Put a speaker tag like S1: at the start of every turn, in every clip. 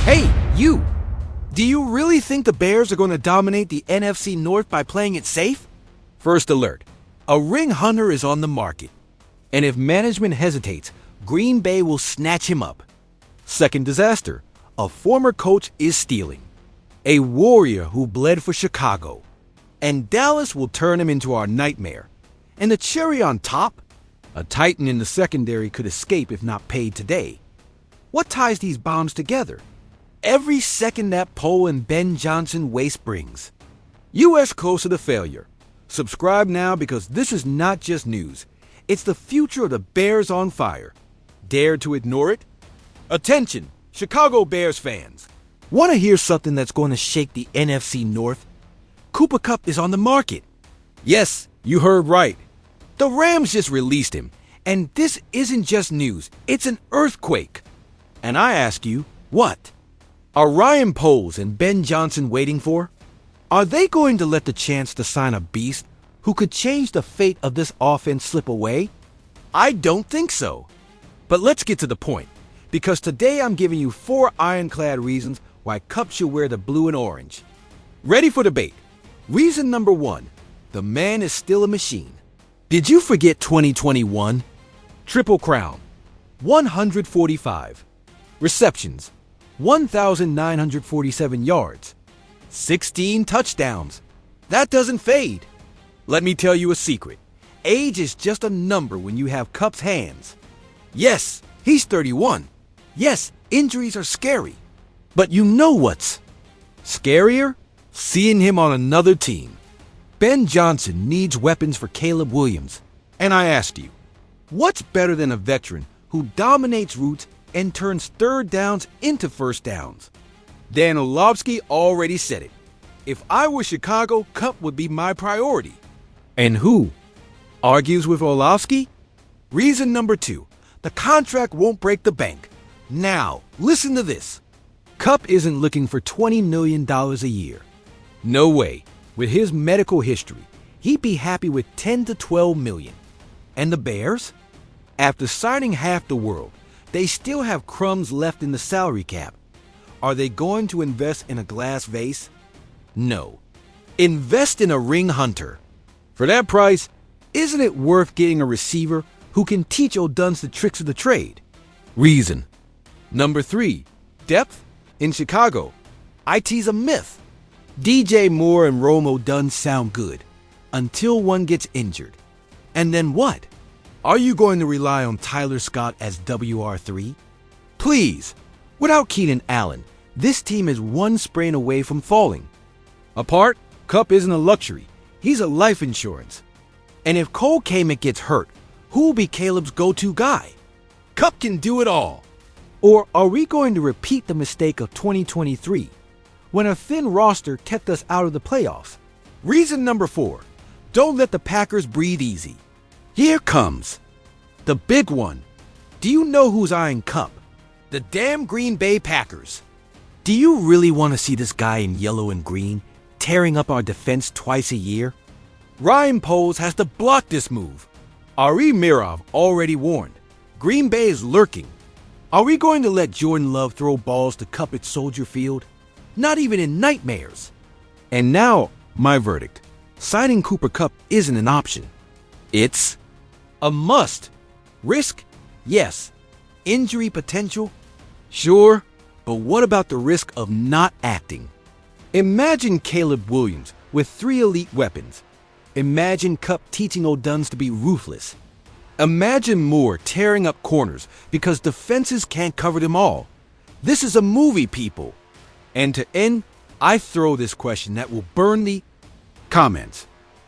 S1: Hey, you! Do you really think the Bears are going to dominate the NFC North by playing it safe? First alert, a ring hunter is on the market. And if management hesitates, Green Bay will snatch him up. Second disaster, a former coach is stealing. A warrior who bled for Chicago. And Dallas will turn him into our nightmare. And the cherry on top, a titan in the secondary could escape if not paid today. What ties these bombs together? Every second that Poe and Ben Johnson waste brings. U.S. closer to failure. Subscribe now because this is not just news. It's the future of the Bears on fire. Dare to ignore it? Attention, Chicago Bears fans. Want to hear something that's going to shake the NFC North? Cooper Kupp is on the market. Yes, you heard right. The Rams just released him. And this isn't just news, it's an earthquake. And I ask you, what? Are Ryan Poles and Ben Johnson waiting for? Are they going to let the chance to sign a beast who could change the fate of this offense slip away? I don't think so. But let's get to the point, because today I'm giving you 4 ironclad reasons why Kupp should wear the blue and orange. Ready for debate? Reason number 1, the man is still a machine. Did you forget 2021? Triple Crown, 145. Receptions, 1,947 yards. 16 touchdowns. That doesn't fade. Let me tell you a secret. Age is just a number when you have Kupp's hands. Yes, he's 31. Yes, injuries are scary. But you know what's scarier? Seeing him on another team. Ben Johnson needs weapons for Caleb Williams. And I ask you, what's better than a veteran who dominates routes and turns third downs into first downs? Dan Orlovsky already said it. If I were Chicago, Kupp would be my priority. And who argues with Orlovsky? Reason number 2, the contract won't break the bank. Now, listen to this. Kupp isn't looking for $20 million a year. No way. With his medical history, he'd be happy with 10 to 12 million. And the Bears? After signing half the world, they still have crumbs left in the salary cap. Are they going to invest in a glass vase? No. Invest in a ring hunter. For that price, isn't it worth getting a receiver who can teach O'Duns the tricks of the trade? Reason. Number 3, depth in Chicago. IT's a myth. DJ Moore and Rome O'Duns sound good until one gets injured. And then what? Are you going to rely on Tyler Scott as WR3? Please, without Keenan Allen, this team is one sprain away from falling. Apart, Kupp isn't a luxury. He's a life insurance. And if Cole Kmet gets hurt, who will be Caleb's go-to guy? Kupp can do it all. Or are we going to repeat the mistake of 2023, when a thin roster kept us out of the playoffs? Reason number 4, don't let the Packers breathe easy. Here comes the big one. Do you know who's eyeing Kupp? The damn Green Bay Packers. Do you really want to see this guy in yellow and green tearing up our defense twice a year? Ryan Poles has to block this move. Ari Mirov already warned. Green Bay is lurking. Are we going to let Jordan Love throw balls to Kupp at Soldier Field? Not even in nightmares. And now, my verdict. Signing Cooper Kupp isn't an option. It's a must. Risk? Yes. Injury potential? Sure. But what about the risk of not acting? Imagine Caleb Williams with 3 elite weapons. Imagine Kupp teaching O'Duns to be ruthless. Imagine Moore tearing up corners because defenses can't cover them all. This is a movie, people. And to end, I throw this question that will burn the comments.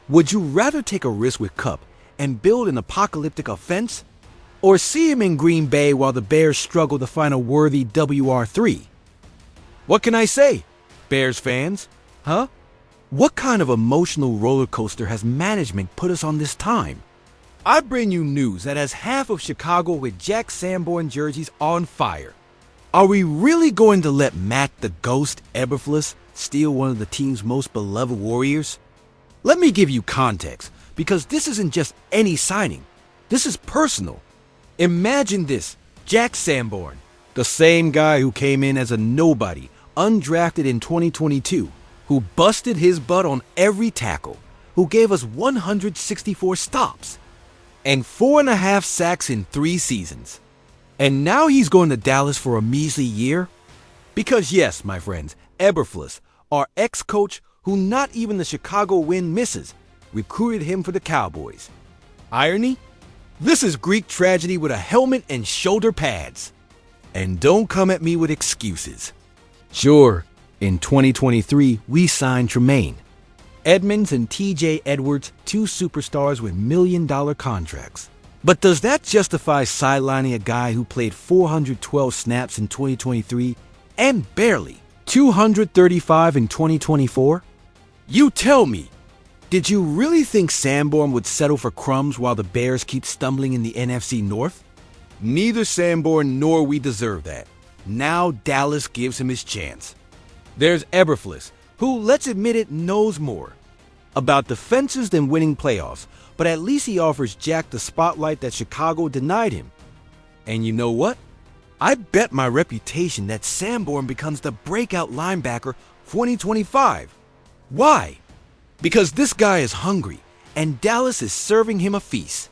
S1: Would you rather take a risk with Kupp and build an apocalyptic offense? Or see him in Green Bay while the Bears struggle to find a worthy WR3? What can I say, Bears fans? Huh? What kind of emotional roller coaster has management put us on this time? I bring you news that has half of Chicago with Jack Sanborn jerseys on fire. Are we really going to let Matt the Ghost Eberflus steal one of the team's most beloved warriors? Let me give you context, because this isn't just any signing. This is personal. Imagine this, Jack Sanborn, the The same guy who came in as a nobody, undrafted in 2022, who busted his butt on every tackle, who gave us 164 stops, and 4.5 sacks in 3 seasons. And now he's going to Dallas for a measly year? Because yes, my friends, Eberflus, our ex-coach who not even the Chicago Wind misses, recruited him for the Cowboys. Irony? This is Greek tragedy with a helmet and shoulder pads. And don't come at me with excuses. Sure, in 2023, we signed Tremaine, Edmonds and TJ Edwards, 2 superstars with million-dollar contracts. But does that justify sidelining a guy who played 412 snaps in 2023 and barely 235 in 2024? You tell me, did you really think Sanborn would settle for crumbs while the Bears keep stumbling in the NFC North? Neither Sanborn nor we deserve that. Now Dallas gives him his chance. There's Eberflus, who, let's admit it, knows more about defenses than winning playoffs, but at least he offers Jack the spotlight that Chicago denied him. And you know what? I bet my reputation that Sanborn becomes the breakout linebacker 2025. Why? Because this guy is hungry, and Dallas is serving him a feast.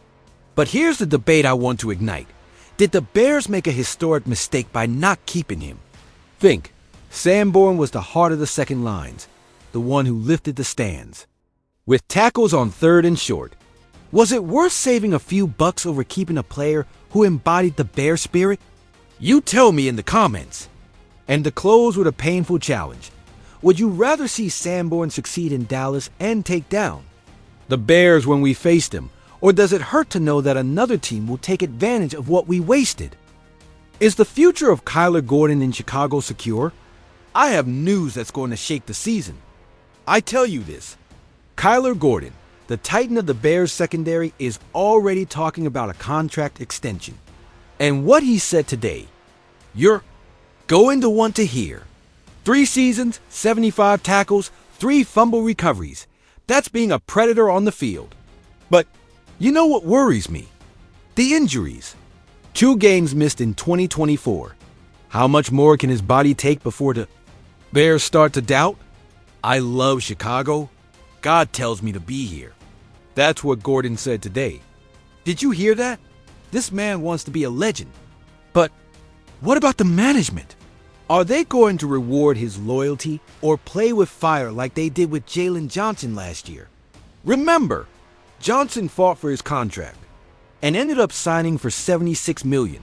S1: But here's the debate I want to ignite. Did the Bears make a historic mistake by not keeping him? Think. Sanborn was the heart of the second lines, the one who lifted the stands. With tackles on 3rd and short, was it worth saving a few bucks over keeping a player who embodied the Bear spirit? You tell me in the comments. And to close with a painful challenge, would you rather see Sanborn succeed in Dallas and take down the Bears when we faced them, or does it hurt to know that another team will take advantage of what we wasted? Is the future of Kyler Gordon in Chicago secure? I have news that's going to shake the season. I tell you this, Kyler Gordon, the titan of the Bears secondary, is already talking about a contract extension. And what he said today, you're going to want to hear. 3 seasons, 75 tackles, 3 fumble recoveries. That's being a predator on the field. But you know what worries me? The injuries. 2 games missed in 2024. How much more can his body take before the Bears start to doubt? I love Chicago. God tells me to be here. That's what Gordon said today. Did you hear that? This man wants to be a legend. But what about the management? Are they going to reward his loyalty or play with fire like they did with Jalen Johnson last year? Remember, Johnson fought for his contract and ended up signing for $76 million.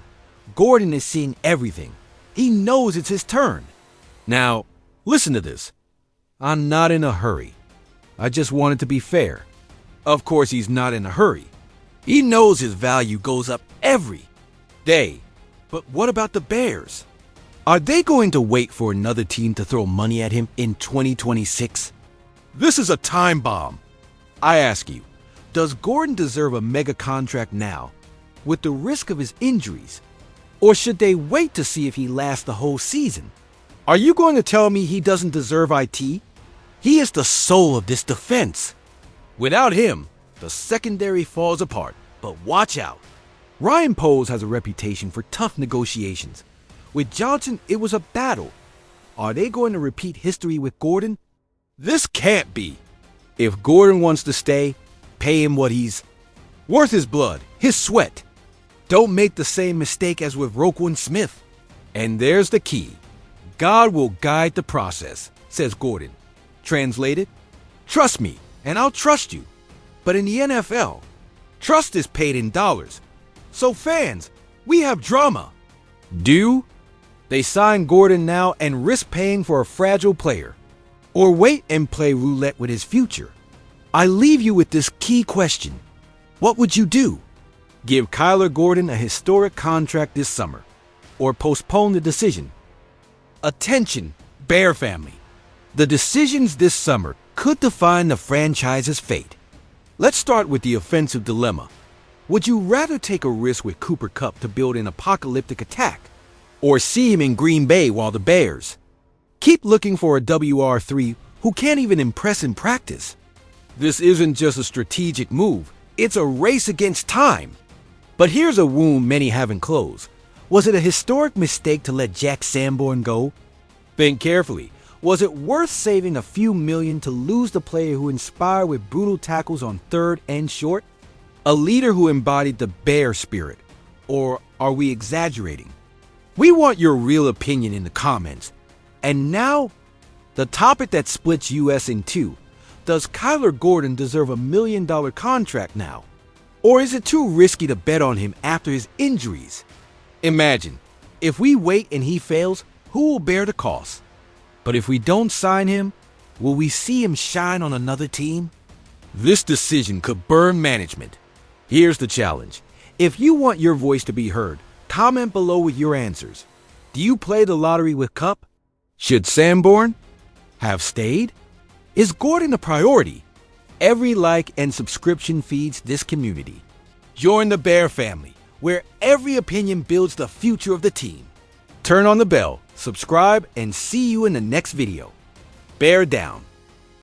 S1: Gordon is seeing everything. He knows it's his turn. Now, listen to this. I'm not in a hurry. I just want it to be fair. Of course, he's not in a hurry. He knows his value goes up every day. But what about the Bears? Are they going to wait for another team to throw money at him in 2026? This is a time bomb. I ask you, does Gordon deserve a mega contract now, with the risk of his injuries? Or should they wait to see if he lasts the whole season? Are you going to tell me he doesn't deserve IT? He is the soul of this defense. Without him, the secondary falls apart. But watch out. Ryan Poles has a reputation for tough negotiations. With Johnson, it was a battle. Are they going to repeat history with Gordon? This can't be. If Gordon wants to stay, pay him what he's worth, his blood, his sweat. Don't make the same mistake as with Roquan Smith. And there's the key. God will guide the process, says Gordon. Translated, trust me, and I'll trust you. But in the NFL, trust is paid in dollars. So fans, we have drama. Do they sign Gordon now and risk paying for a fragile player? Or wait and play roulette with his future? I leave you with this key question. What would you do? Give Kyler Gordon a historic contract this summer, or postpone the decision? Attention, Bear family. The decisions this summer could define the franchise's fate. Let's start with the offensive dilemma. Would you rather take a risk with Cooper Kupp to build an apocalyptic attack, or see him in Green Bay while the Bears keep looking for a WR3 who can't even impress in practice? This isn't just a strategic move, it's a race against time. But here's a wound many haven't closed. Was it a historic mistake to let Jack Sanborn go? Think carefully. Was it worth saving a few million to lose the player who inspired with brutal tackles on third and short? A leader who embodied the bear spirit? Or are we exaggerating? We want your real opinion in the comments. And now, the topic that splits US in two. Does Kyler Gordon deserve $1 million contract now? Or is it too risky to bet on him after his injuries? Imagine, if we wait and he fails, who will bear the cost? But if we don't sign him, will we see him shine on another team? This decision could burn management. Here's the challenge. If you want your voice to be heard, comment below with your answers. Do you play the lottery with Cup? Should Sanborn have stayed? Is Gordon a priority? Every like and subscription feeds this community. Join the Bear family, where every opinion builds the future of the team. Turn on the bell, subscribe, and see you in the next video. Bear down.